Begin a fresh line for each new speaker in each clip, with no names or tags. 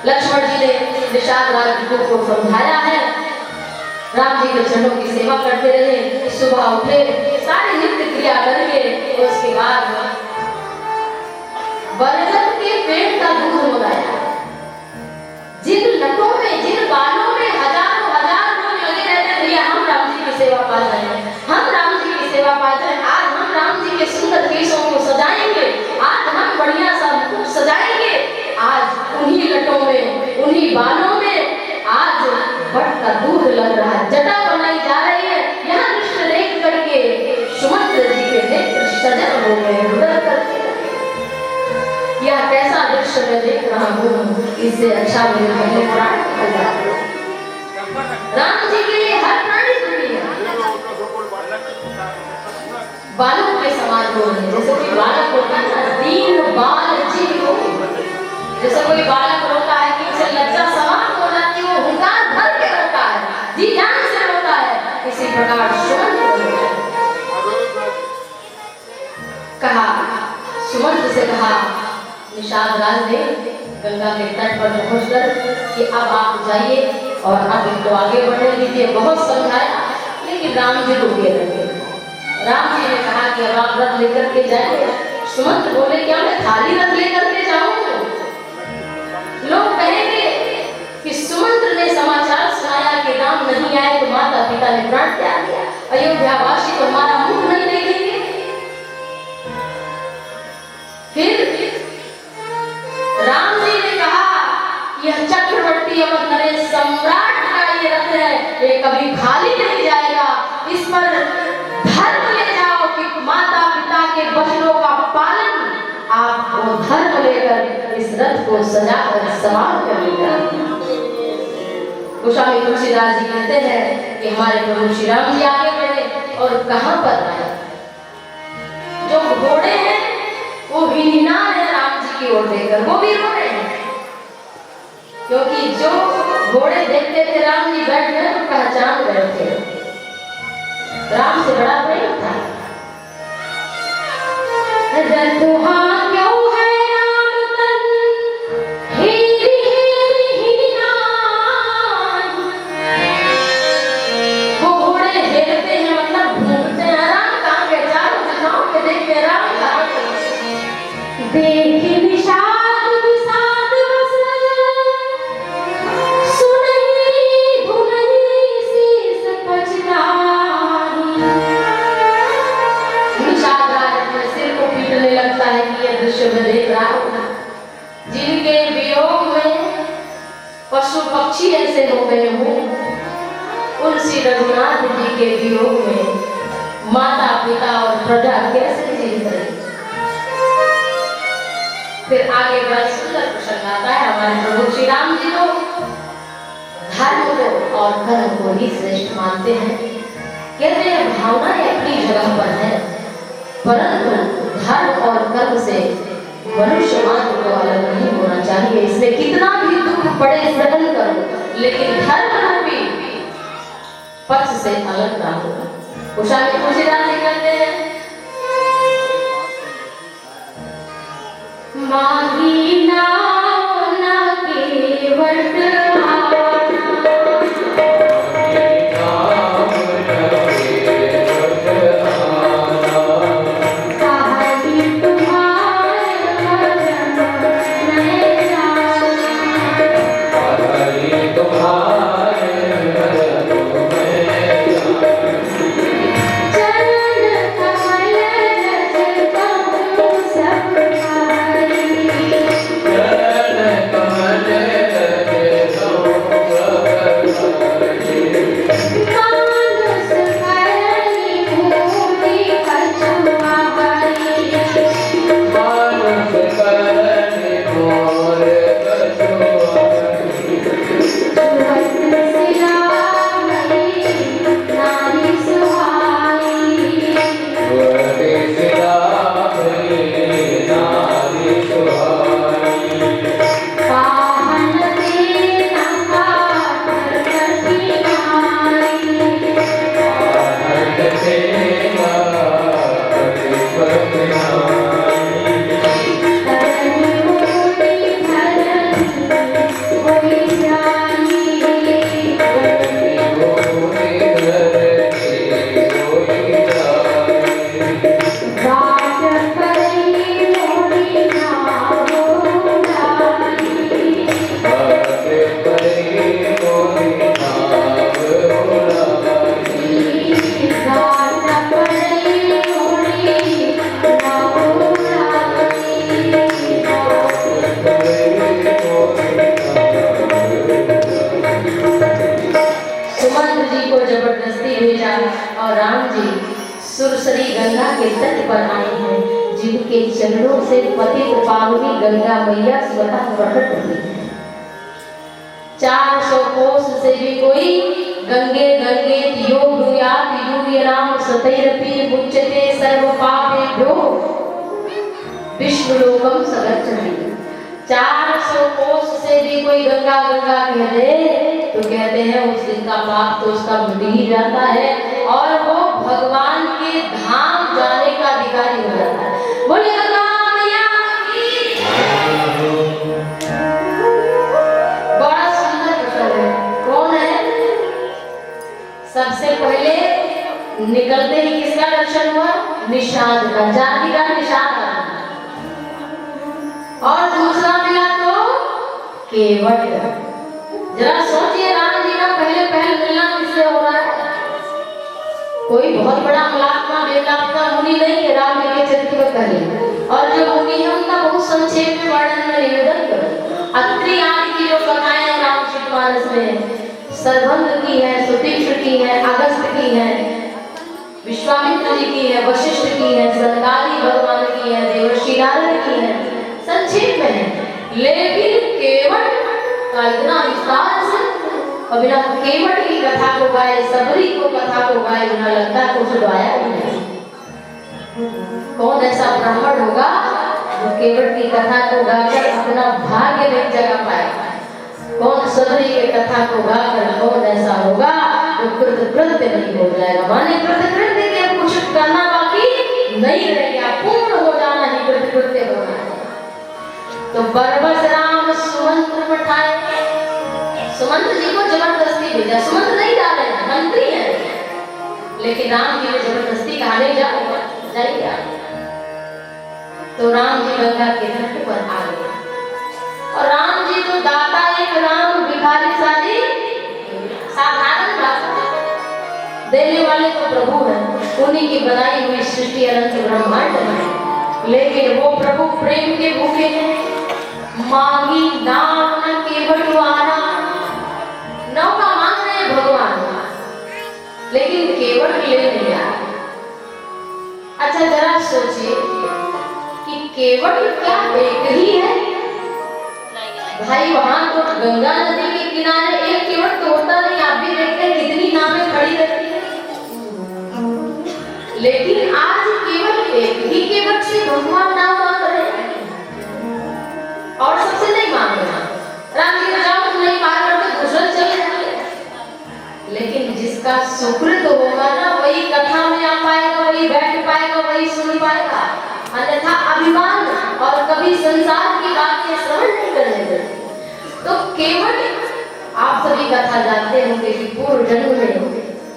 लक्ष्मण जी ने निषाद राज को समझाया है। राम जी के चरणों की सेवा करते रहे, सुबह उठे, सारी नित्य क्रिया करके उसके बाद बरगद के पेड़ का दूध मंगाया। जिन लटों में, जिन बालों में हजारों हजार लोग लगे रहते थे, हम राम जी की सेवा पा जाए, हम राम जी की सेवा पा जाए, आज हम राम जी के सुंदर केशों को सजाएंगे, आज हम बढ़िया सा मुकुट सजाएंगे, आज उन्हीं लटों में, उन्हीं बालों में आज बट का दूध लग रहा है, जटा बनाई जा रही है। यहाँ दृश्य देख करके सुमंत्र जी के नेत्र सजल हो गए, रुदन करके यह कैसा दृश्य मैं देख रहा हूँ, इससे अच्छा मेरे पहले प्राण निकल जाते। राम जी के लिए हर प्राणी दुखी है, बालक के समान हो रहे, जैसे कोई बालक होता है ना, दीन बाल जीव हो, जैसे कोई बालक रोता है कि उसे लज्जा समाप्त हो जाती है, वो हुंकार भर के रोता है, जी जान से रोता है, इसी प्रकार सुमंत्र कहा, सुमंत्र से कहा निषाद राज ने गंगा के तट पर पहुंचकर कि अब आप जाइए और अब इनको आगे बढ़ने दीजिए। बहुत समझाया लेकिन राम जी रुके रहे। राम जी ने कहा कि अब आप रथ लेकर के जाइए। सुमंत्र बोले क्या मैं खाली रथ लेकर के जाऊं? लोग कहेंगे कि सुमंत्र ने समाचार सुनाया कि राम नहीं आए तो माता पिता ने प्राण त्याग दिया, अयोध्यावासी तो हमारा मुख नहीं देखेंगे। फिर राम जी ने कहा यह चक्रवर्ती अवध नरेश सम्राट का ये रथ है, ये कभी खाली नहीं जाएगा, इस पर धर्म ले जाओ कि माता पिता के वचनों का पालन, आप वो धर्म लेकर इस रथ को सजाकर सवार कर लेगा। गोस्वामी तुलसीदास जी कहते हैं कि हमारे प्रभु श्री राम जी आगे बढ़े और कहां पर आए, जो घोड़े हैं वो हिना है राम जी की ओर देखकर, वो भी रो रहे हैं, क्योंकि जो घोड़े देखते थे राम जी बैठ गए तो पहचान गए थे, राम से बड़ा प्रेम था। रतुहा क्यों है राम तन हेरी हेरी हिनान, वो घोड़े हेरते हैं मतलब ढूंढते हैं राम कहाँ गए, चारों दिशाओं में देखते हैं राम कहाँ गए। देखी विषाद विषाद बस सुनही धुनही शीस पछताई। निषाद राज अपने सिर को पीटने लगता है कि यह दृश्य मैं देख रहा हूँ, जिनके वियोग में पशु पक्षी ऐसे हो गए हों, उन श्री रघुनाथ जी के वियोग में माता पिता और प्रजा कैसे जी रहे। फिर आगे बड़ा सुंदर प्रसंग आता है। हमारे प्रभु श्री राम जी को धर्म को और कर्म को ही श्रेष्ठ मानते हैं। कहते हैं भावनाएं अपनी जगह पर है, परंतु धर्म और कर्म से मनुष्य मात्र को अलग नहीं होना चाहिए। इसमें कितना भी दुख पड़े सहन करो, लेकिन धर्म रूपी पक्ष से अलग ना होगा। गोस्वामी तुलसीदास जी कहते हैं माही नाव न केवट के तट पर आए हैं, जिनके चरणों से पतित पावनी गंगा मैया स्वतः प्रकट हुई है। 400 कोस से भी कोई गंगे गंगे योगयात यूयनाम सतैरपि मुच्यते सर्व पापेभ्यो विष्णु लोकम सगच्छति। 400 कोस से भी कोई गंगा गंगा कह दे तो कहते हैं उस दिन का पाप तो उसका मिट ही जाता है और वो भगवान के धाम जाने का अधिकारी हो जाता है। बोलिए गंगा मैया की। बड़ा सुंदर प्रसंग है। कौन है? सबसे पहले निकलते ही किसका दर्शन हुआ? निषाद का, जाति का निषाद। और दूसरा मिला तो केवट। जरा सोचिए, राम जी का पहले मिलना किससे हो रहा है? कोई बहुत बड़ा महात्मा वेदांता मुनि नहीं है राम जी के चरित्र में कहे, और जो मुनि है उनका बहुत संक्षेप में वर्णन में निवेदन करें। अत्रि आदि की जो कथाएं हैं रामचरितमानस में, सर्वंग की है, सुतीक्ष्ण की है, अगस्त्य की है, विश्वामित्र जी की है, वशिष्ठ की है, सनकादि भगवान की है, देवर्षि नारद की है, संक्षेप में है। लेकिन केवट का इतना विस्तार से, और बिना केवट की कथा को गाए, सबरी को कथा को गाए बिना लगता कुछ गाया ही नहीं। कौन ऐसा ब्राह्मण होगा जो केवट की कथा को गाकर अपना भाग्य नहीं जगा पाएगा? कौन सबरी की कथा को गाकर कौन ऐसा होगा जो कृतकृत्य नहीं हो जाएगा? माने कृतकृत्य के कुछ करना बाकी नहीं रह गया, पूर्ण हो जाना ही कृतकृत्य होना है। तो बरबस राम सुमंत्र पठाए। सुमंत्र जी को जबरदस्ती भेजा। सुमंत्र नहीं जा रहे हैं, मंत्री हैं, लेकिन राम जी ने जबरदस्ती कहा नहीं जाइए। तो राम जी गंगा के तट पर आ गए, और राम जी तो दाता एक राम भिखारी शादी साधारण भाषा देने वाले तो प्रभु हैं, उन्हीं की बनाई हुई सृष्टि अनंत ब्रह्मांड है। लेकिन वो प्रभु प्रेम के भूखे हैं। मांगी नाम न केवट आना, नौका मांग रहे हैं भगवान, लेकिन केवट ले नहीं आ। अच्छा जरा सोचिए कि केवट क्या एक ही है? भाई वहां तो गंगा नदी के किनारे एक केवट तो होता नहीं। आप भी देखते हैं कितनी नावें खड़ी रहती है, लेकिन आज केवल एक ही केवट से भगवान नाम मांग रहे हैं और सबसे नहीं मांग रहे। राम जी जाओ नहीं पार करते दूसरा चले जाएंगे, लेकिन जिसका सुकृत होगा ना वही कथा में आ पाएगा, वही बैठ पाएगा, वही सुन पाएगा। अन्यथा अभिमान और कभी संसार की बातें श्रवण नहीं करने देते। तो केवट आप सभी कथा जानते होंगे कि पूर्व जन्म में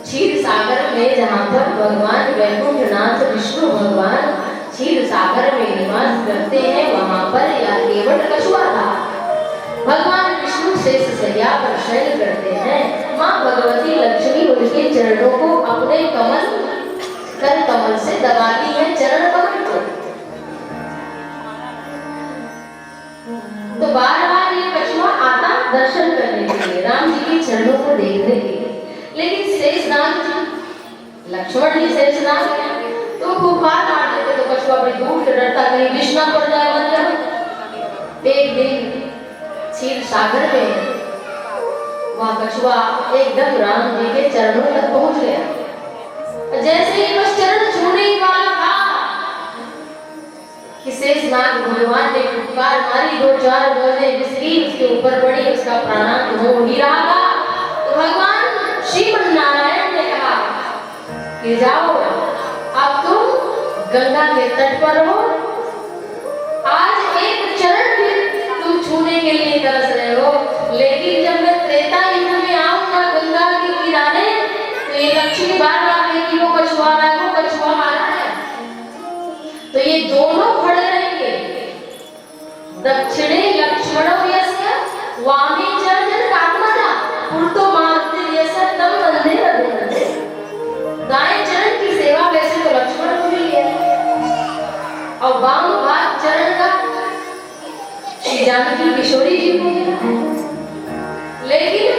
क्षीर सागर में जहाँ पर भगवान वैकुंठनाथ विष्णु भगवान क्षीर सागर में निवास करते हैं, वहाँ पर या केवट कछुआ था। भगवान विष्णु शेष शैया पर शयन करते हैं। माँ भगवती लक्ष्मी उनके चरणों को अपने कर कमल से दबाती है, चरण कमल को। तो बार बार ये कछुआ आता दर्शन करने के लिए, राम जी के चरणों को देखने के लिए। लेकिन शेषनाग जी, लक्ष्मण जी शेषनाग तो फुफकार मार देते, तो कछुआ बड़ी दूर से डरता कहीं विष ना पड़ जाए मन जाए। एक दिन क्षीर सागर में वहाँ कछुआ एकदम राम जी के चरणों तक पहुंच गया। जैसे ही बस चरण छूने वाला था कि शेषनाग भगवान ने फुफकार मारी, 2-4 गोले बिजली उसके ऊपर पड़ी, उसका प्राणांत हो ही रहा था। तो भगवान श्रीमन नारायण ने कहा कि जाओ अब तुम गंगा के तट पर हो, आज एक चरण भी तुम छूने के लिए तरस रहे हो, लेकिन जब मैं त्रेता युग में आऊंगा गंगा के किनारे तो ये लक्ष्मी बार बार कहती वो कछुआ रहा है, वो कछुआ मारा है। तो ये दोनों खड़े रहेंगे, दक्षिणे लक्ष्मणो यस्य वामे च जनकात्मजा पुरतो मार्ते यस्य तम बंधे रघुनंदे। दाएं चरण की सेवा वैसे तो लक्ष्मण को मिली है, और वाम भाग चरण का श्री जानकी किशोरी जी को मिला है। लेकिन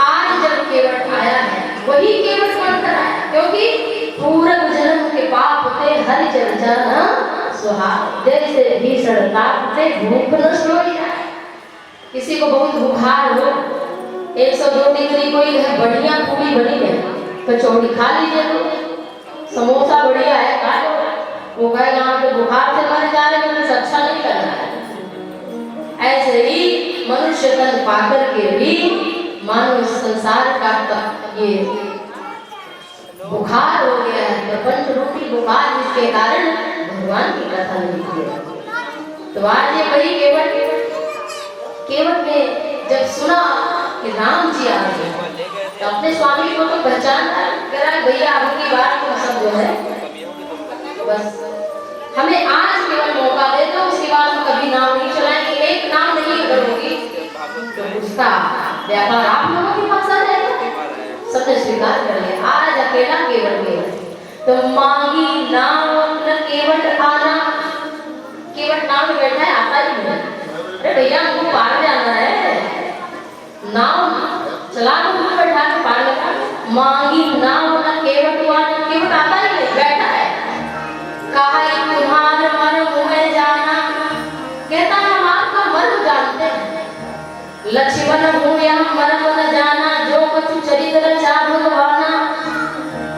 आज जब केवट आया है, वही केवट बनकर आया, क्योंकि पूर्व जन्म के पाप थे हरि चर्चा न सुहाए। जैसे भीषण ताप से भूख नष्ट हो जाए। किसी को बहुत बुखार हो, 102 डिग्री कोई है, बढ़िया पूरी बनी है, कचौड़ी खा लीजिए, तो समोसा बढ़िया है खा लो। वो कहेगा आप तो बुखार से मर जा रहे हैं, कुछ अच्छा नहीं कर रहा है। ऐसे ही मनुष्य तन पाकर के भी मानो संसार का ये बुखार हो गया है, प्रपंच रूपी बुखार, जिसके कारण भगवान की कथा नहीं की। तो आज ये वही केवट ने जब सुना कि राम जी आ गए, तो अपने स्वामी को तो पहचाना, कह रहा भैया आपकी बात तो सब जो है बस हमें आज केवल मौका दे दो, उसके बाद हम कभी नाम नहीं चलाएंगे। एक नाम नहीं करोगी तो उसका व्यापार आप लोगों के पास आ जाएगा। सबने स्वीकार कर लिया, आज अकेला केवट तो मांगी नाम न केवट आना। केवट नाम में बैठा है, आता ही नहीं। अरे भैया हमको पार जाना है, नाम चला दो, बैठा के पार लगा। मांगी नाम न केवट आना, केवट आता ही नहीं, बैठा है। कहा तुम्हार मन मुँह जाना, कहता हम आपका मन जानते हैं। लक्ष्मण हूँ या मर्म न जाना, जो कुछ चरित्र चार भगवाना।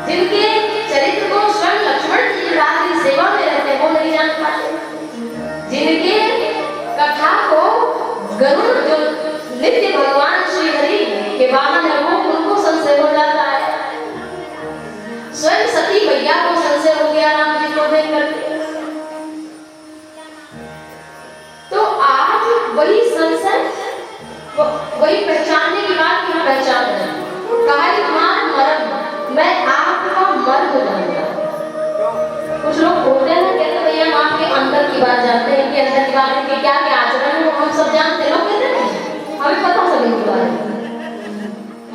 जिनके चरित्र को स्वयं लक्ष्मण जी रात की सेवा में रहते वो नहीं जान पाते। जिनके कथा को गरुड़ जो नित्य भगवान श्री हरि के वाहन है, वो उनको संशय हो जाता है। स्वयं सती मैया को संशय हो गया राम जी को देख करके। तो आज वही संशय, वही पहचानने की बात की पहचान है। कहा तुम्हारा मर्म, मैं आपका मर्म जानता। कुछ लोग बोलते हैं, कहते भैया हम आपके अंदर की बात जानते हैं, कि अंदर की बात है, क्या क्या आचरण है वो हम सब जानते हैं। लोग कहते हैं हमें पता सभी की बात है,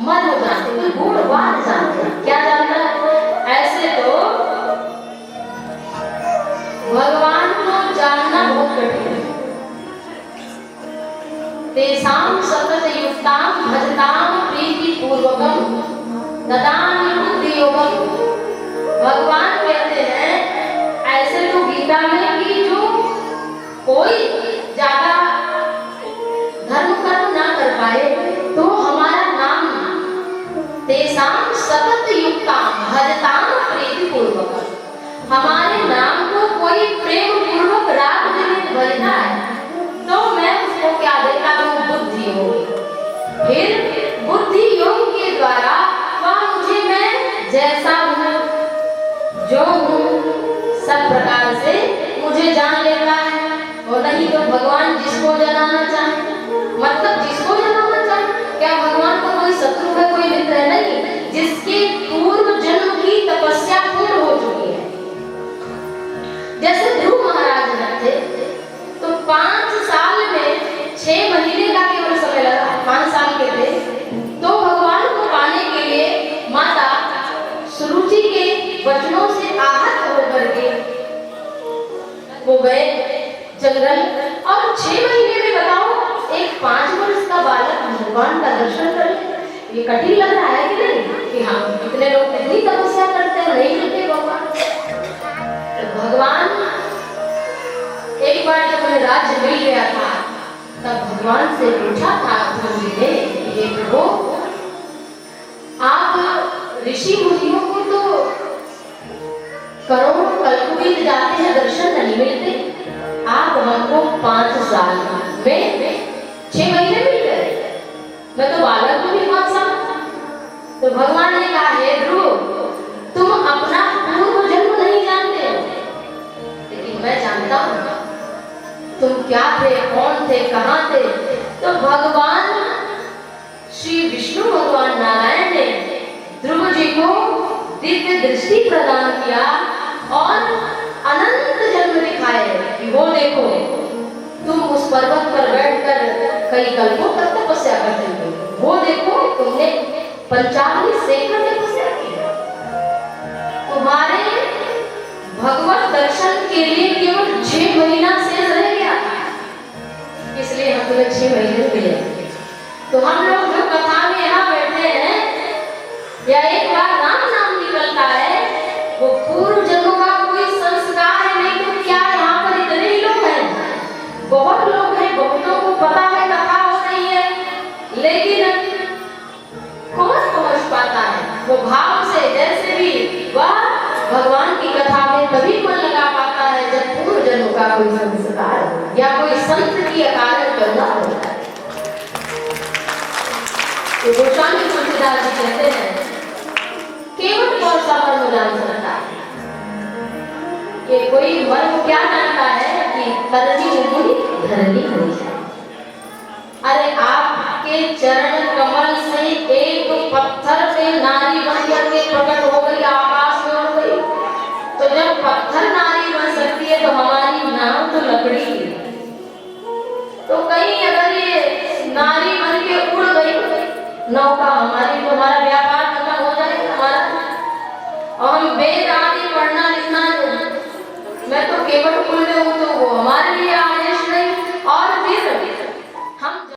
मर्म जानते, कोई गुण बात जानते, क्या जानता है। ऐसे तो भगवान को जानना बहुत कठिन है। तेसाम सतत युक्ताम भजताम प्रीति पूर्वकम ददामि बुद्धि योगम। भगवान कहते हैं ऐसे तो गीता में कि जो कोई ज्यादा धर्म कर्म ना कर पाए, तो हमारा नाम तेसाम सतत युक्ताम भजताम प्रीति पूर्वकम, हमारे नाम को कोई प्रेम पूर्वक राग देने भजता है, तो मैं उसको क्या देता हूँ, बुद्धि योग। फिर बुद्धि योग के द्वारा वह मुझे मैं जैसा हूँ, जो हूँ, सब प्रकार से मुझे जान लेता है। और नहीं तो भगवान जिसको जनाना चाहे, मतलब जिसको जनाना चाहे, क्या भगवान का कोई शत्रु है, कोई मित्र है? नहीं, जिसके पूर्व जन्म की तपस्या पूर्ण हो चुकी है। जैसे ध्रुव महाराज थे, तो 5 साल में 6 महीने का केवल समय लगा, 5 साल के थे, तो भगवान को पाने के लिए माता सुरुचि के वचनों से आहत होकर के वो गए जंगल, और 6 महीने में बताओ एक 5 वर्ष का बालक भगवान का दर्शन कर ले, ये कठिन लग रहा है कि नहीं? कि हाँ, कितने लोग कितनी तपस्या करते हैं, नहीं मिलते भगवान। तो भगवान एक बार जब उन्हें राज्य मिल गया था, तब भगवान से पूछा था ध्रुव जी ने, ये प्रभु आप ऋषि मुनियों को तो करोड़ों कल्प बीत जाते हैं, दर्शन नहीं मिलते, आप हमको 5 साल में 6 महीने मिल गए, मैं तो बालक को भी 5 साल। तो भगवान ने कहा हे ध्रुव, तुम अपना पूर्व जन्म नहीं जानते हो, लेकिन मैं जानता हूँ तुम क्या थे, कौन थे, कहाँ थे। तो भगवान श्री विष्णु भगवान नारायण ने ध्रुव जी को दिव्य दृष्टि प्रदान किया और अनंत जन्म दिखाए कि वो देखो तुम उस पर्वत पर बैठकर कई कल्पों तक तपस्या करते थे, वो देखो तुमने 45 सेकंड तपस्या की। तुम्हारे भगवत दर्शन के लिए केवल 6 महीना शेष रह गया, इसलिए हम तुम्हें 6 महीने मिले। तो हम लोग जो कथा में यहाँ बैठे हैं, या एक बार राम नाम निकलता है, वो पूर्व जन्मों का कोई संस्कार की अकारण करना होता है। तो गोस्वामी तुलसीदास जी कहते हैं केवल कौन सा मर्म जान सकता है कि कोई मर्म क्या जानता है कि करनी उंगली धरनी हो जाए। अरे आपके चरण कमल से एक पत्थर से नारी बन करके प्रकट हो गई, आकाश में उड़ गई। तो जब पत्थर नारी बन सकती है तो हमारी नाव तो लकड़ी की। तो कहीं अगर ये नारी बन के उड़ गई नौका हमारी, तो हमारा व्यापार खत्म हो जाएगा हमारा। और हम बेदाम